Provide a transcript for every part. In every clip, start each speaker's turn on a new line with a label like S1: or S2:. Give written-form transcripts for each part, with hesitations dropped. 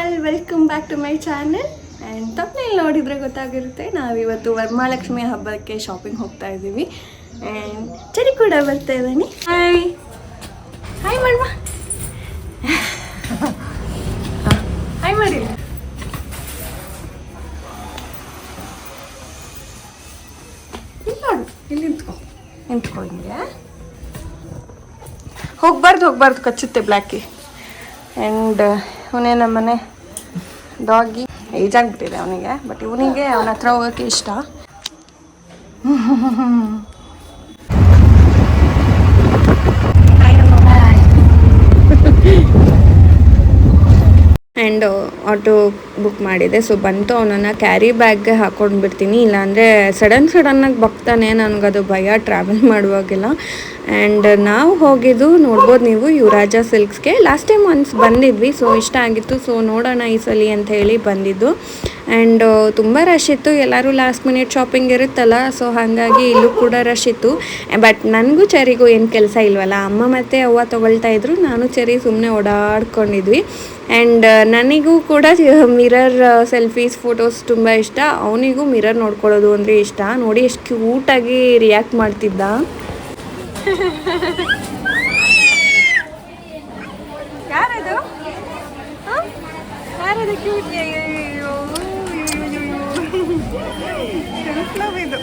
S1: All, welcome back to my channel. And ತಪ್ಪನೇಲಿ ನೋಡಿದರೆ ಗೊತ್ತಾಗಿರುತ್ತೆ, ನಾವಿವತ್ತು ವರಮಹಾಲಕ್ಷ್ಮಿ ಹಬ್ಬಕ್ಕೆ ಶಾಪಿಂಗ್ ಹೋಗ್ತಾ ಇದ್ದೀವಿ. ಆ್ಯಂಡ್ ಚರಿ ಕೂಡ ಬರ್ತಾ ಇದ್ದೀನಿ. ಹಾಯ್ ಹಾಯ್ ಮಾಡುವ, ಹಾಯ್ ಮಾಡಿ. ಇಲ್ಲಿ ನೋಡು, ಇಲ್ಲಿ ನಿಂತ್ಕೊ ಹಿಂಗೆ. ಹೋಗ್ಬಾರ್ದು ಕಚ್ಚುತ್ತೆ ಬ್ಲ್ಯಾಕಿ. ಆ್ಯಂಡ್ ಇವನೇ ನಮ್ಮನೆ ಡಾಗಿ. ಏಜ್ ಆಗಿಬಿಟ್ಟಿದೆ ಅವನಿಗೆ, ಬಟ್ ಇವನಿಗೆ ಅವನ ಹತ್ರ ಹೋಗೋಕ್ಕೆ ಇಷ್ಟ. ಆ್ಯಂಡ್ ಆಟೋ ಬುಕ್ ಮಾಡಿದೆ, ಸೊ ಬಂತು. ಅವನನ್ನು ಕ್ಯಾರಿ ಬ್ಯಾಗ್ಗೆ ಹಾಕ್ಕೊಂಡು ಬಿಡ್ತೀನಿ, ಇಲ್ಲಾಂದರೆ ಸಡನ್ನಾಗಿ ಬಗ್ತಾನೆ. ನನಗದು ಭಯ ಟ್ರಾವೆಲ್ ಮಾಡುವಾಗೆಲ್ಲ. ಆ್ಯಂಡ್ ನಾವು ಹೋಗಿದ್ದು ನೋಡ್ಬೋದು ನೀವು, ಯುವರಾಜ ಸಿಲ್ಕ್ಸ್ಗೆ. ಲಾಸ್ಟ್ ಟೈಮ್ ಒನ್ಸ್ ಬಂದಿದ್ವಿ, ಸೊ ಇಷ್ಟ ಆಗಿತ್ತು, ಸೊ ನೋಡೋಣ ಈ ಸಲ ಅಂತ ಹೇಳಿ ಬಂದಿದ್ದು. ಆ್ಯಂಡ್ ತುಂಬ ರಶ್ ಇತ್ತು, ಎಲ್ಲರೂ ಲಾಸ್ಟ್ ಮಿನಿಟ್ ಶಾಪಿಂಗ್ ಇರುತ್ತಲ್ಲ, ಸೊ ಹಾಗಾಗಿ ಇಲ್ಲೂ ಕೂಡ ರಶ್ ಇತ್ತು. ಬಟ್ ನನಗೂ ಚರಿಗೂ ಏನು ಕೆಲಸ ಇಲ್ವಲ್ಲ, ಅಮ್ಮ ಮತ್ತು ಅವ್ವ ತೊಗೊಳ್ತಾ ಇದ್ರು, ನಾನು ಚರಿ ಸುಮ್ಮನೆ ಓಡಾಡ್ಕೊಂಡಿದ್ವಿ. ಆ್ಯಂಡ್ ನನಗೂ ಕೂಡ ಮಿರರ್ ಸೆಲ್ಫೀಸ್ ಫೋಟೋಸ್ ತುಂಬ ಇಷ್ಟ. ಅವನಿಗೂ ಮಿರರ್ ನೋಡ್ಕೊಳ್ಳೋದು ಅಂದರೆ ಇಷ್ಟ. ನೋಡಿ ಎಷ್ಟು ಕ್ಯೂಟಾಗಿ ರಿಯಾಕ್ಟ್ ಮಾಡ್ತಿದ್ದ. ಯಾರದು ಯಾರದು ಕ್ಯೂಟ್? ಇದು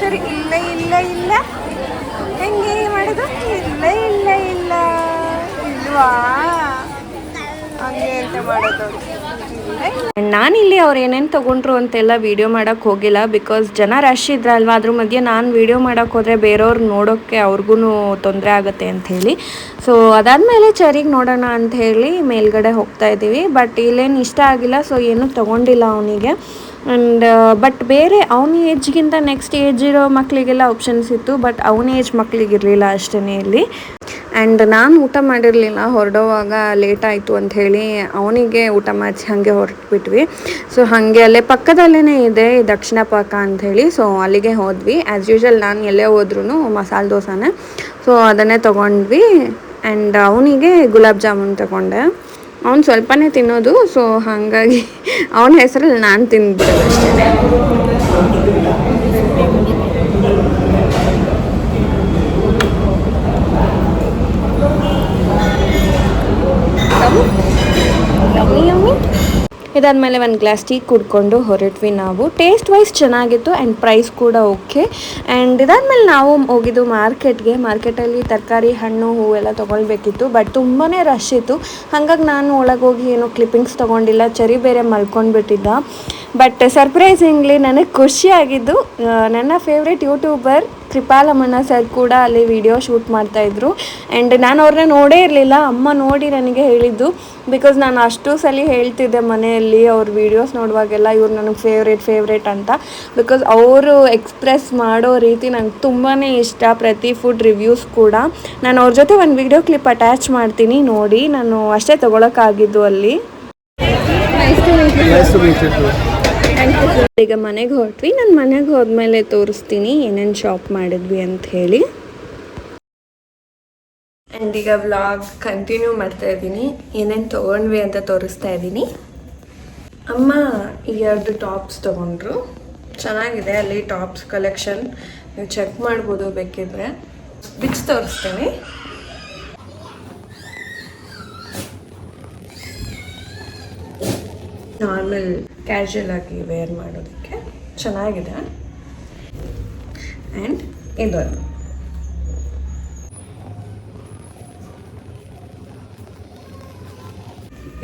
S1: ಸರಿ, ಇಲ್ಲ ಇಲ್ಲ ಇಲ್ಲ, ಹೆಂಗೆ ಮಾಡೋದು? ಇಲ್ಲ ಇಲ್ಲ ಇಲ್ಲ ಇಲ್ವಾ, ಹಂಗೆ ಅಂತ ಮಾಡೋದು. ನಾನಿಲ್ಲಿ ಅವ್ರು ಏನೇನು ತೊಗೊಂಡ್ರು ಅಂತೆಲ್ಲ ವೀಡಿಯೋ ಮಾಡೋಕ್ಕೆ ಹೋಗಿಲ್ಲ, ಬಿಕಾಸ್ ಜನ ರಶ್ ಇದ್ರಲ್ವ. ಅದ್ರ ಮಧ್ಯೆ ನಾನು ವೀಡಿಯೋ ಮಾಡೋಕ್ಕೆ ಹೋದರೆ ಬೇರೆಯವ್ರು ನೋಡೋಕ್ಕೆ ಅವ್ರಿಗೂ ತೊಂದರೆ ಆಗುತ್ತೆ ಅಂಥೇಳಿ. ಸೊ ಅದಾದಮೇಲೆ ಚರಿಗೆ ನೋಡೋಣ ಅಂಥೇಳಿ ಮೇಲ್ಗಡೆ ಹೋಗ್ತಾ ಇದ್ದೀವಿ. ಬಟ್ ಇಲ್ಲೇನು ಇಷ್ಟ ಆಗಿಲ್ಲ, ಸೊ ಏನೂ ತೊಗೊಂಡಿಲ್ಲ ಅವನಿಗೆ. ಆ್ಯಂಡ್ ಬಟ್ ಬೇರೆ ಅವನ ಏಜ್ಗಿಂತ ನೆಕ್ಸ್ಟ್ ಏಜ್ ಇರೋ ಮಕ್ಕಳಿಗೆಲ್ಲ ಆಪ್ಷನ್ಸ್ ಇತ್ತು, ಬಟ್ ಅವನ ಏಜ್ ಮಕ್ಕಳಿಗಿರಲಿಲ್ಲ ಅಷ್ಟೇ ಇಲ್ಲಿ. ಆ್ಯಂಡ್ ನಾನು ಊಟ ಮಾಡಿರಲಿಲ್ಲ, ಹೊರಡೋವಾಗ ಲೇಟ್ ಆಯಿತು ಅಂಥೇಳಿ ಅವನಿಗೆ ಊಟ ಮಾಡಿಸಿ ಹಾಗೆ ಹೊರಟ್ಬಿಟ್ವಿ. ಸೊ ಹಾಗೆ ಅಲ್ಲೇ ಪಕ್ಕದಲ್ಲೇ ಇದೆ ದಕ್ಷಿಣ ಪಾಕ ಅಂಥೇಳಿ, ಸೊ ಅಲ್ಲಿಗೆ ಹೋದ್ವಿ. ಆ್ಯಸ್ ಯೂಶ್ವಲ್ ನಾನು ಎಲ್ಲೇ ಹೋದ್ರೂ ಮಸಾಲೆ ದೋಸೆನೇ, ಸೊ ಅದನ್ನೇ ತೊಗೊಂಡ್ವಿ. ಆ್ಯಂಡ್ ಅವನಿಗೆ ಗುಲಾಬ್ ಜಾಮೂನ್ ತೊಗೊಂಡೆ. ಅವ್ನು ಸ್ವಲ್ಪನೇ ತಿನ್ನೋದು, ಸೊ ಹಾಗಾಗಿ ಅವನ ಹೆಸರಲ್ಲಿ ನಾನು ತಿಂದ್ಬಿಡೋದು ಅಷ್ಟೇ. ಇದಾದಮೇಲೆ ಒಂದು ಗ್ಲಾಸ್ ಟೀ ಕುಡ್ಕೊಂಡು ಹೊರಟ್ವಿ ನಾವು. ಟೇಸ್ಟ್ ವೈಸ್ ಚೆನ್ನಾಗಿತ್ತು ಆ್ಯಂಡ್ ಪ್ರೈಸ್ ಕೂಡ ಓಕೆ. ಆ್ಯಂಡ್ ಇದಾದಮೇಲೆ ನಾವು ಹೋಗಿದ್ದು ಮಾರ್ಕೆಟಲ್ಲಿ ತರಕಾರಿ, ಹಣ್ಣು, ಹೂವೆಲ್ಲ ತೊಗೊಳ್ಬೇಕಿತ್ತು, ಬಟ್ ತುಂಬಾ ರಶ್ ಇತ್ತು. ಹಾಗಾಗಿ ನಾನು ಒಳಗೋಗಿ ಏನೋ ಕ್ಲಿಪ್ಪಿಂಗ್ಸ್ ತೊಗೊಂಡಿಲ್ಲ. ಚರಿ ಬೇರೆ ಮಲ್ಕೊಂಡ್ಬಿಟ್ಟಿದ್ದ. ಬಟ್ ಸರ್ಪ್ರೈಸಿಂಗ್ಲಿ ನನಗೆ ಖುಷಿಯಾಗಿದ್ದು, ನನ್ನ ಫೇವ್ರೆಟ್ ಯೂಟ್ಯೂಬರ್ ಕೃಪಾಲಮ್ಮಣ್ಣ ಸರ್ ಕೂಡ ಅಲ್ಲಿ ವಿಡಿಯೋ ಶೂಟ್ ಮಾಡ್ತಾಯಿದ್ರು. ಆ್ಯಂಡ್ ನಾನು ಅವ್ರನ್ನ ನೋಡೇ ಇರಲಿಲ್ಲ, ಅಮ್ಮ ನೋಡಿ ನನಗೆ ಹೇಳಿದ್ದು. ಬಿಕಾಸ್ ನಾನು ಅಷ್ಟು ಸಲ ಹೇಳ್ತಿದ್ದೆ ಮನೆಯಲ್ಲಿ ಅವ್ರ ವೀಡಿಯೋಸ್ ನೋಡುವಾಗೆಲ್ಲ, ಇವ್ರು ನನಗೆ ಫೇವ್ರೇಟ್ ಅಂತ. ಬಿಕಾಸ್ ಅವರು ಎಕ್ಸ್ಪ್ರೆಸ್ ಮಾಡೋ ರೀತಿ ನಂಗೆ ತುಂಬಾ ಇಷ್ಟ. ಪ್ರತಿ ಫುಡ್ ರಿವ್ಯೂಸ್ ಕೂಡ ನಾನು ಅವ್ರ ಜೊತೆ ಒಂದು ವಿಡಿಯೋ ಕ್ಲಿಪ್ ಅಟ್ಯಾಚ್ ಮಾಡ್ತೀನಿ ನೋಡಿ. ನಾನು ಅಷ್ಟೇ ತೊಗೊಳಕ್ಕಾಗಿದ್ದು ಅಲ್ಲಿ. ಈಗ ಮನೆಗೆ ಹೊರಟ್ವಿ. ನಾನು ಮನೆಗೆ ಹೋದ್ಮೇಲೆ ತೋರಿಸ್ತೀನಿ ಏನೇನು ಶಾಪ್ ಮಾಡಿದ್ವಿ ಅಂತ ಹೇಳಿ. ಆ್ಯಂಡ್ ಈಗ ವ್ಲಾಗ್ ಕಂಟಿನ್ಯೂ ಮಾಡ್ತಾ ಇದ್ದೀನಿ. ಏನೇನು ತೊಗೊಂಡ್ವಿ ಅಂತ ತೋರಿಸ್ತಾ ಇದ್ದೀನಿ. ಅಮ್ಮ ಈ 2 ಟಾಪ್ಸ್ ತೊಗೊಂಡ್ರು, ಚೆನ್ನಾಗಿದೆ. ಅಲ್ಲಿ ಟಾಪ್ಸ್ ಕಲೆಕ್ಷನ್ ನೀವು ಚೆಕ್ ಮಾಡ್ಬೋದು ಬೇಕಿದ್ರೆ. ಬಿಚ್ಚು ತೋರಿಸ್ತೇನೆ. ನಾರ್ಮಲ್ ಕ್ಯಾಶುಯಲ್ ಆಗಿ ವೇರ್ ಮಾಡೋದಕ್ಕೆ ಚೆನ್ನಾಗಿದೆ. ಆ್ಯಂಡ್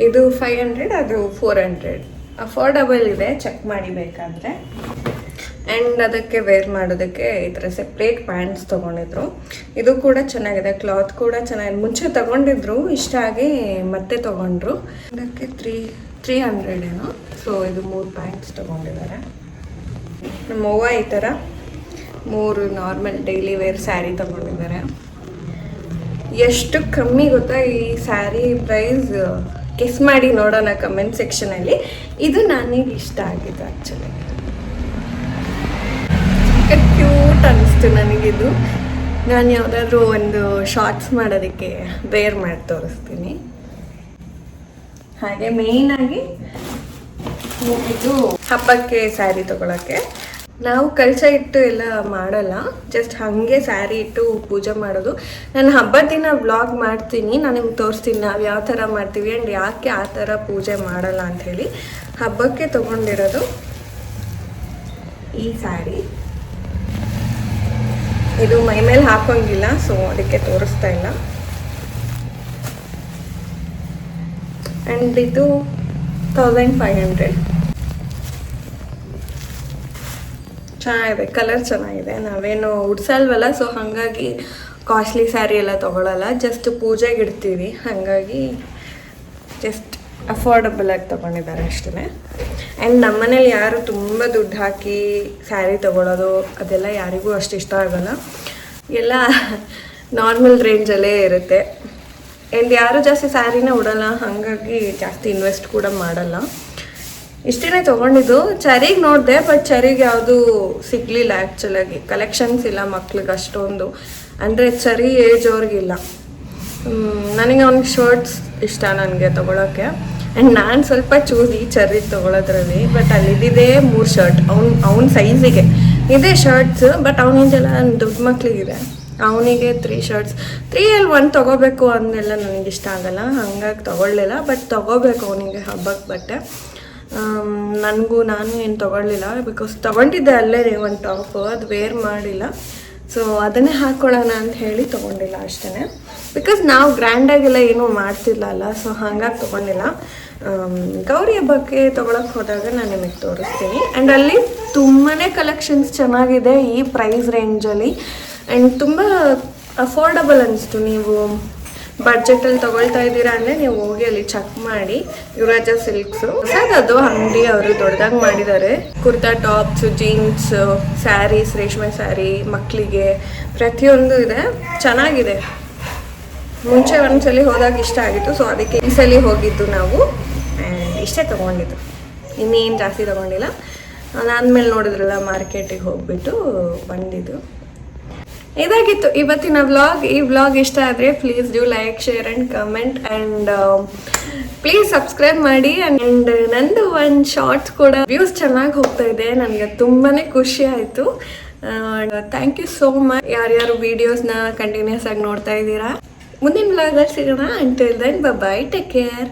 S1: ಇದು 500, ಅದು 400. ಅಫೋರ್ಡಬಲ್ ಇದೆ, ಚೆಕ್ ಮಾಡಿ ಬೇಕಾದರೆ. ಆ್ಯಂಡ್ ಅದಕ್ಕೆ ವೇರ್ ಮಾಡೋದಕ್ಕೆ ಈ ಥರ ಸೆಪ್ರೇಟ್ ಪ್ಯಾಂಟ್ಸ್ ತೊಗೊಂಡಿದ್ರು. ಇದು ಕೂಡ ಚೆನ್ನಾಗಿದೆ, ಕ್ಲಾತ್ ಕೂಡ ಚೆನ್ನಾಗಿದೆ. ಮುಂಚೆ ತೊಗೊಂಡಿದ್ರು, ಇಷ್ಟ ಆಗಿ ಮತ್ತೆ ತೊಗೊಂಡ್ರು. ಅದಕ್ಕೆ 300 ಏನೋ. ಸೊ ಇದು 3 ಪ್ಯಾಂಟ್ಸ್ ತೊಗೊಂಡಿದ್ದಾರೆ. ನಮ್ಮವ್ವ ಈ ಥರ 3 ನಾರ್ಮಲ್ ಡೈಲಿ ವೇರ್ ಸ್ಯಾರಿ ತೊಗೊಂಡಿದ್ದಾರೆ. ಎಷ್ಟು ಕಮ್ಮಿ ಗೊತ್ತಾ ಈ ಸ್ಯಾರಿ ಪ್ರೈಸ್? ಗೆಸ್ ಮಾಡಿ ನೋಡೋಣ ಕಮೆಂಟ್ ಸೆಕ್ಷನಲ್ಲಿ. ಇದು ನನಗೆ ಇಷ್ಟ ಆಗಿದ್ದು ಆ್ಯಕ್ಚುಲಿ. ಕ್ಯೂಟ್ ಅನ್ನಿಸ್ತು ನನಗಿದು. ನಾನು ಯಾವುದಾದ್ರೂ ಒಂದು ಶಾರ್ಟ್ಸ್ ಮಾಡೋದಕ್ಕೆ ವೇರ್ ಮಾಡಿ ತೋರಿಸ್ತೀನಿ. ಹಾಗೆ ಮೇಯ್ನಾಗಿ ಹೋಗಿದ್ದು ಹಬ್ಬಕ್ಕೆ ಸ್ಯಾರಿ ತೊಗೊಳಕ್ಕೆ. ನಾವು ಕಳಶ ಇಟ್ಟು ಎಲ್ಲ ಮಾಡಲ್ಲ, ಜಸ್ಟ್ ಹಾಗೆ ಸ್ಯಾರಿ ಇಟ್ಟು ಪೂಜೆ ಮಾಡೋದು. ನಾನು ಹಬ್ಬದ ದಿನ ವ್ಲಾಗ್ ಮಾಡ್ತೀನಿ, ನಾನು ನಿಮ್ಗೆ ತೋರಿಸ್ತೀನಿ ನಾವು ಯಾವ ಥರ ಮಾಡ್ತೀವಿ ಆ್ಯಂಡ್ ಯಾಕೆ ಆ ಥರ ಪೂಜೆ ಮಾಡಲ್ಲ ಅಂಥೇಳಿ. ಹಬ್ಬಕ್ಕೆ ತೊಗೊಂಡಿರೋದು ಈ ಸ್ಯಾರಿ. ಇದು ಮೈ ಮೇಲೆ ಹಾಕೋಂಗಿಲ್ಲ, ಸೊ ಅದಕ್ಕೆ ತೋರಿಸ್ತಾ ಇಲ್ಲ. ಆ್ಯಂಡ್ ಇದು 1500. ಚೆನ್ನಾಗಿದೆ, ಕಲರ್ ಚೆನ್ನಾಗಿದೆ. ನಾವೇನು ಉಡ್ಸಲ್ವಲ್ಲ, ಸೊ ಹಾಗಾಗಿ ಕಾಸ್ಟ್ಲಿ ಸ್ಯಾರಿ ಎಲ್ಲ ತೊಗೊಳಲ್ಲ, ಜಸ್ಟ್ ಪೂಜೆಗೆ ಇಡ್ತೀವಿ. ಹಾಗಾಗಿ ಜಸ್ಟ್ ಅಫೋರ್ಡಬಲ್ ಆಗಿ ತೊಗೊಂಡಿದ್ದಾರೆ ಅಷ್ಟೇ. ಆ್ಯಂಡ್ ನಮ್ಮನೇಲಿ ಯಾರು ತುಂಬ ದುಡ್ಡು ಹಾಕಿ ಸ್ಯಾರಿ ತೊಗೊಳೋದು ಅದೆಲ್ಲ ಯಾರಿಗೂ ಅಷ್ಟು ಇಷ್ಟ ಆಗೋಲ್ಲ, ಎಲ್ಲ ನಾರ್ಮಲ್ ರೇಂಜಲ್ಲೇ ಇರುತ್ತೆ. ಆ್ಯಂಡ್ ಯಾರು ಜಾಸ್ತಿ ಸ್ಯಾರಿನೇ ಉಡಲ್ಲ, ಹಾಗಾಗಿ ಜಾಸ್ತಿ ಇನ್ವೆಸ್ಟ್ ಕೂಡ ಮಾಡಲ್ಲ. ಇಷ್ಟೇ ತೊಗೊಂಡಿದ್ದು. ಚರಿಗೆ ನೋಡಿದೆ, ಬಟ್ ಚರಿಗೆ ಯಾವುದು ಸಿಗಲಿಲ್ಲ. ಆ್ಯಕ್ಚುಲಾಗಿ ಕಲೆಕ್ಷನ್ಸ್ ಇಲ್ಲ ಮಕ್ಳಿಗೆ ಅಷ್ಟೊಂದು, ಅಂದರೆ ಚರಿ ಏಜ್ ಅವ್ರಿಗಿಲ್ಲ. ನನಗೆ ಅವ್ನಿಗೆ ಶರ್ಟ್ಸ್ ಇಷ್ಟ ನನಗೆ ತೊಗೊಳೋಕ್ಕೆ. ಆ್ಯಂಡ್ ನಾನು ಸ್ವಲ್ಪ ಚೂಸಿ ಚರಿ ತೊಗೊಳೋದ್ರಲ್ಲಿ, ಬಟ್ ಅಲ್ಲಿದ್ದಿದೆ 3 ಶರ್ಟ್ ಅವ್ನ ಸೈಜಿಗೆ ಇದೆ ಶರ್ಟ್ಸ್. ಬಟ್ ಅವನಿಗೆಲ್ಲ ದೊಡ್ಡ ಮಕ್ಳಿಗಿದೆ, ಅವನಿಗೆ 3 ಶರ್ಟ್ಸ್. 3ಅಲ್ಲಿ 1 ತೊಗೋಬೇಕು ಅಂದೆಲ್ಲ ನನಗೆ ಇಷ್ಟ ಆಗಲ್ಲ, ಹಂಗಾಗಿ ತೊಗೊಳ್ಳಿಲ್ಲ. ಬಟ್ ತೊಗೋಬೇಕು ಅವನಿಗೆ ಹಬ್ಬಕ್ಕೆ ಬಟ್ಟೆ. ನಾನು ಏನು ತೊಗೊಳ್ಳಿಲ್ಲ, ಬಿಕಾಸ್ ತೊಗೊಂಡಿದ್ದೆ ಅಲ್ಲೇ ಒಂದು ಟಾಪು, ಅದು ವೇರ್ ಮಾಡಿಲ್ಲ. ಸೊ ಅದನ್ನೇ ಹಾಕ್ಕೊಳ್ಳೋಣ ಅಂತ ಹೇಳಿ ತೊಗೊಂಡಿಲ್ಲ ಅಷ್ಟೇ. ಬಿಕಾಸ್ ನಾವು ಗ್ರ್ಯಾಂಡಾಗೆಲ್ಲ ಏನೂ ಮಾಡ್ತಿರ್ಲಲ್ಲ, ಸೊ ಹಾಗಾಗಿ ತೊಗೊಂಡಿಲ್ಲ. ಗೌರಿ ಹಬ್ಬಕ್ಕೆ ತೊಗೊಳಕ್ಕೆ ಹೋದಾಗ ನಾನು ನಿಮಗೆ ತೋರಿಸ್ತೀನಿ. ಆ್ಯಂಡ್ ಅಲ್ಲಿ ತುಂಬಾ ಕಲೆಕ್ಷನ್ಸ್ ಚೆನ್ನಾಗಿದೆ ಈ ಪ್ರೈಸ್ ರೇಂಜಲ್ಲಿ. ಆ್ಯಂಡ್ ತುಂಬ ಅಫೋರ್ಡಬಲ್ ಅನಿಸ್ತು. ನೀವು ಬಡ್ಜೆಟಲ್ಲಿ ತೊಗೊಳ್ತಾ ಇದ್ದೀರಾ ಅಂದರೆ ನೀವು ಹೋಗಿ ಅಲ್ಲಿ ಚೆಕ್ ಮಾಡಿ. ಯುವರಾಜ ಸಿಲ್ಕ್ಸು ಹೊಸದದು ಅಂಗಡಿ, ಅವರು ದೊಡ್ಡದಾಗಿ ಮಾಡಿದ್ದಾರೆ. ಕುರ್ತಾ ಟಾಪ್ಸು, ಜೀನ್ಸು, ಸ್ಯಾರೀಸ್, ರೇಷ್ಮೆ ಸ್ಯಾರಿ, ಮಕ್ಕಳಿಗೆ ಪ್ರತಿಯೊಂದು ಇದೆ, ಚೆನ್ನಾಗಿದೆ. ಮುಂಚೆ ಒಂದ್ಸಲಿ ಹೋದಾಗ ಇಷ್ಟ ಆಗಿತ್ತು, ಸೊ ಅದಕ್ಕೆ ಈ ಸಲ ಹೋಗಿದ್ದು ನಾವು. ಆ್ಯಂಡ್ ಇಷ್ಟೇ ತೊಗೊಂಡಿದ್ದು, ಇನ್ನೇನು ಜಾಸ್ತಿ ತೊಗೊಂಡಿಲ್ಲ. ಅದಾದಮೇಲೆ ನೋಡಿದ್ರಲ್ಲ ಮಾರ್ಕೆಟಿಗೆ ಹೋಗ್ಬಿಟ್ಟು ಬಂದಿದ್ದು. ಇದಾಗಿತ್ತು ಇವತ್ತಿನ ವ್ಲಾಗ್. ಈ ವ್ಲಾಗ್ ಇಷ್ಟ ಆದರೆ please do like, share and comment. And please subscribe ಮಾಡಿ. ಆ್ಯಂಡ್ ನಂದು ಒಂದು ಶಾರ್ಟ್ಸ್ ಕೂಡ ವ್ಯೂಸ್ ಚೆನ್ನಾಗಿ ಹೋಗ್ತಾ ಇದೆ, ನನಗೆ ತುಂಬಾ ಖುಷಿ ಆಯಿತು. ಥ್ಯಾಂಕ್ ಯು ಸೋ ಮಚ್ ಯಾರ್ಯಾರು ವೀಡಿಯೋಸ್ನ ಕಂಟಿನ್ಯೂಸ್ ಆಗಿ ನೋಡ್ತಾ ಇದ್ದೀರಾ. ಮುಂದಿನ ವ್ಲಾಗಲ್ಲಿ ಸಿಗೋಣ. Until then bye, take care.